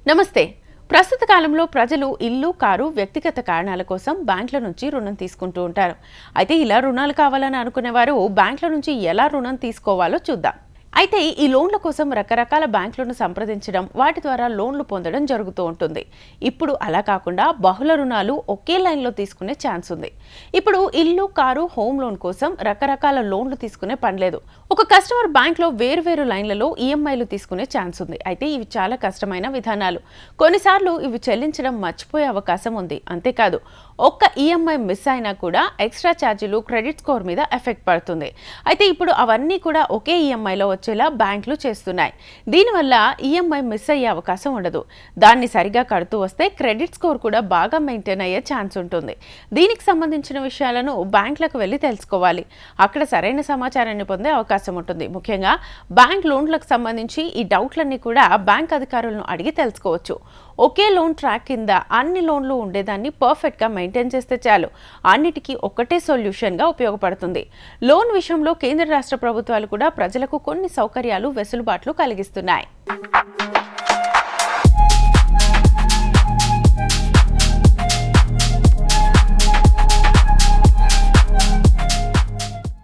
నమస్తే. ప్రస్తుత కాలంలో ప్రజలు ఇల్లు, కారు, వ్యక్తిగత కారణాల కోసం బ్యాంకుల నుంచి రుణం తీసుకుంటూ ఉంటారు. అయితే ఇలా రుణాలు కావాలని అనుకునేవారు బ్యాంకుల నుంచి ఎలా రుణం తీసుకోవాలో చూద్దాం. అయితే ఈ లోన్ల కోసం రకరకాల బ్యాంకులను సంప్రదించడం, వాటి ద్వారా లోన్లు పొందడం జరుగుతూ ఉంటుంది. ఇప్పుడు అలా కాకుండా బహుళ రుణాలు ఒకే లైన్లో తీసుకునే ఛాన్స్ ఉంది. ఇప్పుడు ఇల్లు, కారు, హోమ్ లోన్ కోసం రకరకాల లోన్లు తీసుకునే పనిలేదు. ఒక కస్టమర్ బ్యాంక్లో వేరువేరు లైన్లలో ఈఎంఐలు తీసుకునే ఛాన్స్ ఉంది. అయితే ఇవి చాలా కష్టమైన విధానాలు. కొన్నిసార్లు ఇవి చెల్లించడం మర్చిపోయే అవకాశం ఉంది. అంతేకాదు, ఒక్క ఈఎంఐ మిస్ అయినా కూడా ఎక్స్ట్రా ఛార్జీలు క్రెడిట్ స్కోర్ మీద ఎఫెక్ట్ పడుతుంది. అయితే ఇప్పుడు అవన్నీ కూడా ఒకే ఈఎంఐలో వచ్చేలా బ్యాంకులు చేస్తున్నాయి. దీనివల్ల ఈఎంఐ మిస్ అయ్యే అవకాశం ఉండదు. దాన్ని సరిగా కడుతూ వస్తే క్రెడిట్ స్కోర్ కూడా బాగా మెయింటైన్ అయ్యే ఛాన్స్ ఉంటుంది. దీనికి సంబంధించిన విషయాలను బ్యాంకులకు వెళ్ళి తెలుసుకోవాలి. అక్కడ సరైన సమాచారాన్ని పొందే అవకాశం ఉంటుంది. ముఖ్యంగా బ్యాంక్ లోన్లకు సంబంధించి ఈ డౌట్లన్నీ కూడా బ్యాంక్ అధికారులను అడిగి తెలుసుకోవచ్చు. ఒకే లోన్ ట్రాక్ కింద అన్ని లోన్లు ఉండేదాన్ని పర్ఫెక్ట్గా మెయింటైన్ చేస్తే చాలు. అన్నిటికీ ఒకటే సొల్యూషన్గా ఉపయోగపడుతుంది. లోన్ విషయంలో కేంద్ర రాష్ట్ర ప్రభుత్వాలు కూడా ప్రజలకు కొన్ని సౌకర్యాలు, వెసులుబాట్లు కలిగిస్తున్నాయి.